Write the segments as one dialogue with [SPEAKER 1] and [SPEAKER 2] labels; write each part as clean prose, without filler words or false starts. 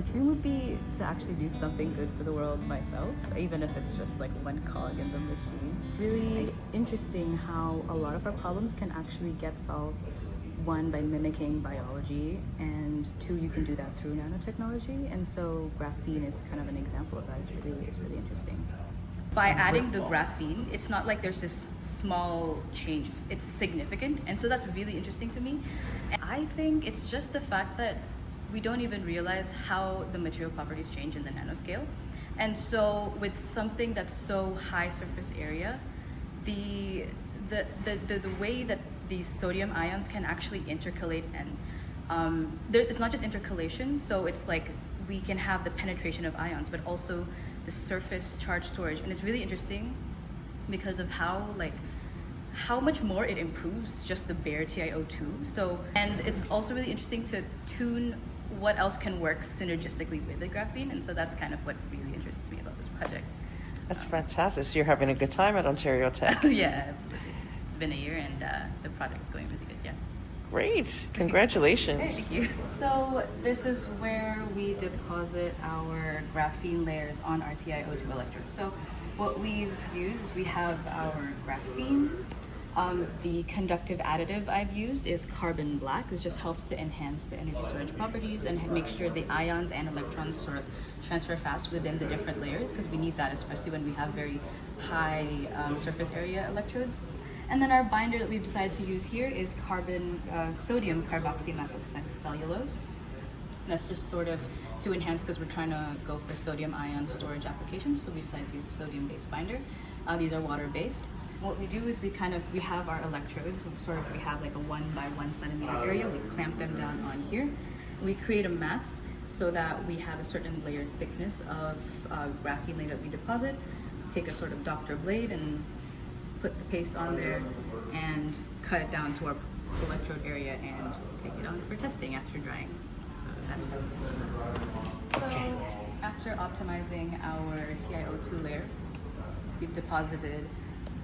[SPEAKER 1] The dream would be to actually do something good for the world myself, even if it's just like one cog in the machine. Really interesting how a lot of our problems can actually get solved. One, by mimicking biology, and two, you can do that through nanotechnology. And so graphene is kind of an example of that. It's really interesting. By adding the graphene, it's not like there's this small change, it's significant. And so that's really interesting to me. And I think it's just the fact that we don't even realize how the material properties change in the nanoscale. And so with something that's so high surface area, the way that these sodium ions can actually intercalate, and it's not just intercalation, so it's like we can have the penetration of ions, but also the surface charge storage. And it's really interesting because of how much more it improves just the bare TiO2. So, and it's also really interesting to tune what else can work synergistically with the graphene, and so that's kind of what really interests me about this project.
[SPEAKER 2] That's fantastic. So you're having a good time at Ontario Tech.
[SPEAKER 1] Yeah, absolutely. It's been a year, and the project's going really good. Yeah.
[SPEAKER 2] Great. Congratulations.
[SPEAKER 1] Thank you. So this is where we deposit our graphene layers on our TiO2 electrodes. So what we've used is we have our graphene. The conductive additive I've used is carbon black. This just helps to enhance the energy storage properties and make sure the ions and electrons sort of transfer fast within the different layers, because we need that especially when we have very high surface area electrodes. And then our binder that we've decided to use here is sodium carboxymethylcellulose. That's just sort of to enhance, because we're trying to go for sodium ion storage applications, so we decided to use a sodium-based binder. These are water-based. What we do is we have our electrodes, so we have like a 1 by 1 centimeter area. We clamp them down on here. We create a mask so that we have a certain layer thickness of graphene layer that we deposit. Take a sort of doctor blade and put the paste on there and cut it down to our electrode area and take it on for testing after drying. So after optimizing our TiO2 layer, we've deposited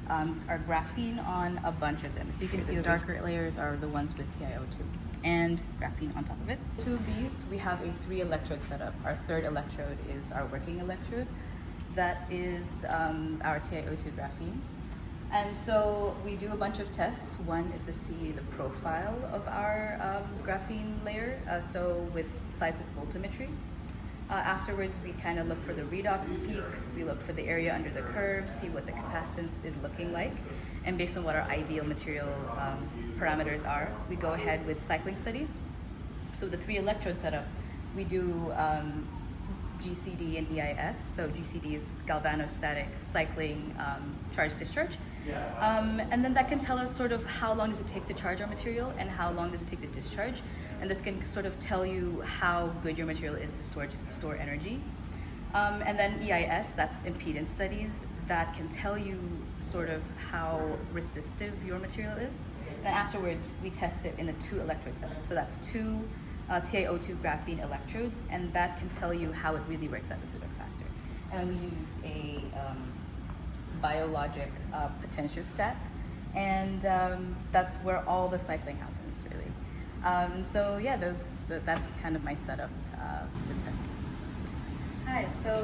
[SPEAKER 1] our graphene on a bunch of them. So you can see the darker layers are the ones with TiO2 and graphene on top of it. Two of these, we have a 3 electrode setup. Our third electrode is our working electrode. That is our TiO2 graphene. And so we do a bunch of tests. One is to see the profile of our graphene layer, so with cyclic voltammetry. Afterwards, we kind of look for the redox peaks, we look for the area under the curve, see what the capacitance is looking like, and based on what our ideal material parameters are, we go ahead with cycling studies. So the 3 electrode setup, we do GCD and EIS. So GCD is galvanostatic cycling charge-discharge. And then that can tell us sort of how long does it take to charge our material and how long does it take to discharge. And this can sort of tell you how good your material is to store energy. And then EIS, that's impedance studies, that can tell you sort of how resistive your material is. Then afterwards, we test it in the 2 electrode setup. So that's 2 TiO2 graphene electrodes, and that can tell you how it really works as a supercapacitor. And then we use a biologic potentiostat, and that's where all the cycling happens, really. So yeah, that's kind of my setup with testing. Hi, so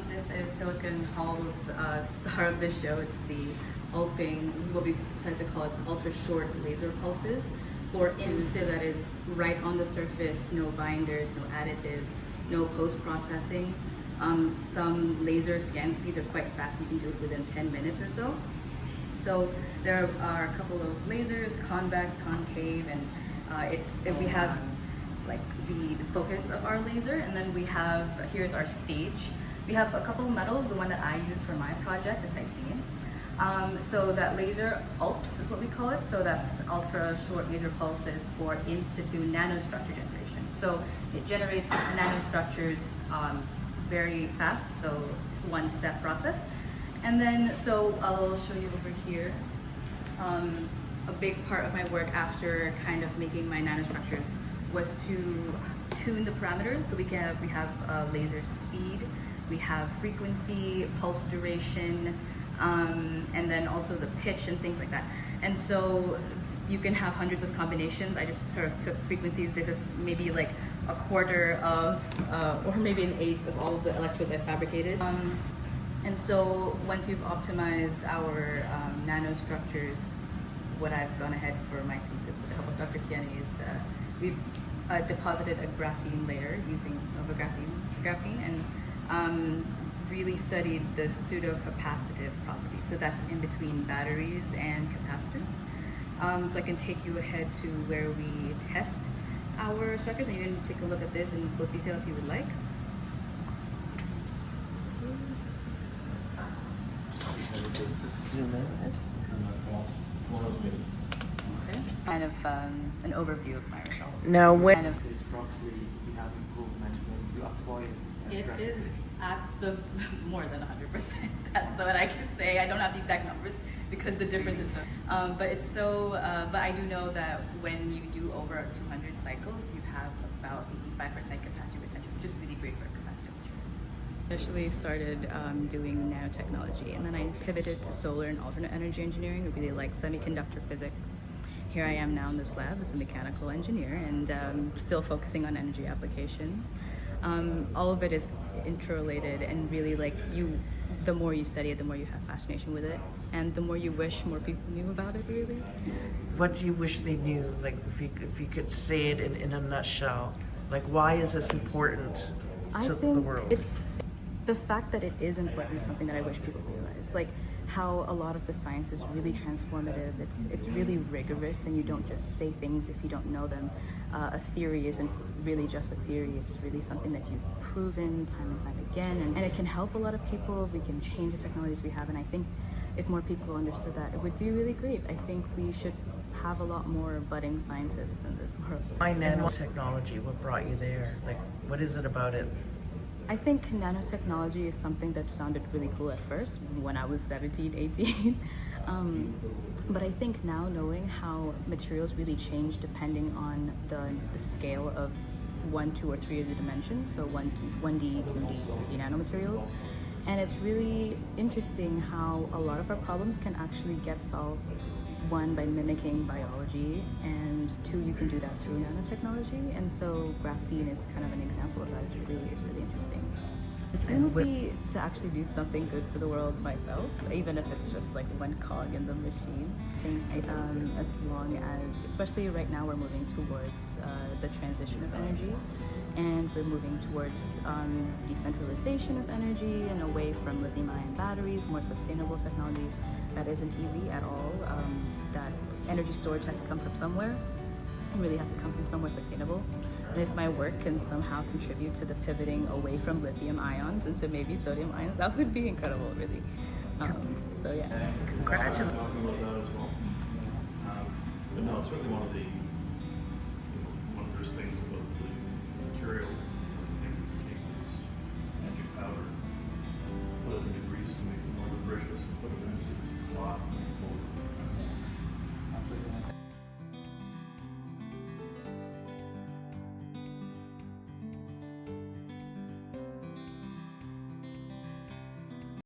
[SPEAKER 1] this is Silicon Hall's star of the show. It's the ULPing, this is what we decided to call it, ultra short laser pulses for InSitu, that is right on the surface, no binders, no additives, no post-processing. Some laser scan speeds are quite fast. You can do it within 10 minutes or so. So there are a couple of lasers, convex, concave, and we have like the focus of our laser, and then we have, here's our stage. We have a couple of metals. The one that I use for my project is titanium. So that laser, ULPS is what we call it. So that's ultra short laser pulses for in situ nanostructure generation. So it generates nanostructures very fast, so 1-step process. And then, so I'll show you over here. A big part of my work after kind of making my nanostructures was to tune the parameters. So we have laser speed, we have frequency, pulse duration, and then also the pitch and things like that. And so you can have hundreds of combinations. I just sort of took frequencies. This is maybe like a quarter of, or maybe an eighth of all of the electrodes I fabricated. And so once you've optimized our nanostructures, what I've gone ahead for my thesis with the help of Dr. Kiani is we've deposited a graphene layer using Nova Graphene and really studied the pseudo-capacitive properties. So that's in between batteries and capacitors. So I can take you ahead to where we test our structures, and you can take a look at this in close detail if you would like.
[SPEAKER 2] Zoom in.
[SPEAKER 1] Okay. Kind of an overview of my results.
[SPEAKER 2] Now, when
[SPEAKER 1] Kind of,
[SPEAKER 3] Is roughly we have improvement when you apply
[SPEAKER 1] it
[SPEAKER 3] graphene
[SPEAKER 1] is
[SPEAKER 3] base.
[SPEAKER 1] at the more than 100%. That's what I can say. I don't have the exact numbers because the difference is so. But it's so. But I do know that when you do over 200 cycles, you have about 85% capacity retention, which is really great for a capacitive material. Initially started doing nanotechnology, and then I pivoted to solar and alternate energy engineering. I really like semiconductor physics. Here I am now in this lab as a mechanical engineer, and still focusing on energy applications. All of it is interrelated, and really, like, the more you study it, the more you have fascination with it, and the more you wish more people knew about it, really.
[SPEAKER 2] what do you wish they knew? Like, if you could say it in a nutshell, like, why is this important
[SPEAKER 1] I
[SPEAKER 2] to
[SPEAKER 1] think
[SPEAKER 2] the world?
[SPEAKER 1] it's the fact that it is important is something that I wish people realize. Like how a lot of the science is really transformative. It's really rigorous, and you don't just say things if you don't know them. A theory isn't really just a theory. It's really something that you've proven time and time again, and it can help a lot of people. We can change the technologies we have, and I think if more people understood that, it would be really great. I think we should have a lot more budding scientists in this world.
[SPEAKER 2] Why nanotechnology? What brought you there? Like, what is it about it?
[SPEAKER 1] I think nanotechnology is something that sounded really cool at first when I was 17, 18. But I think now, knowing how materials really change depending on the scale of 1, 2, or 3 of the dimensions, so 1D, 2D, 3D nanomaterials, and it's really interesting how a lot of our problems can actually get solved. 1, by mimicking biology, and 2, you can do that through nanotechnology. And so graphene is kind of an example of that. It's really interesting. The dream would be to actually do something good for the world myself, even if it's just like one cog in the machine. I think as long as, especially right now, we're moving towards the transition of energy, and we're moving towards decentralization of energy and away from lithium-ion batteries, more sustainable technologies. That isn't easy at all. That energy storage has to come from somewhere. It really has to come from somewhere sustainable. And if my work can somehow contribute to the pivoting away from lithium ions into maybe sodium ions, that would be incredible, really. So yeah.
[SPEAKER 2] Congratulations.
[SPEAKER 4] Talking about that as well. But no, it's certainly one of the one of those things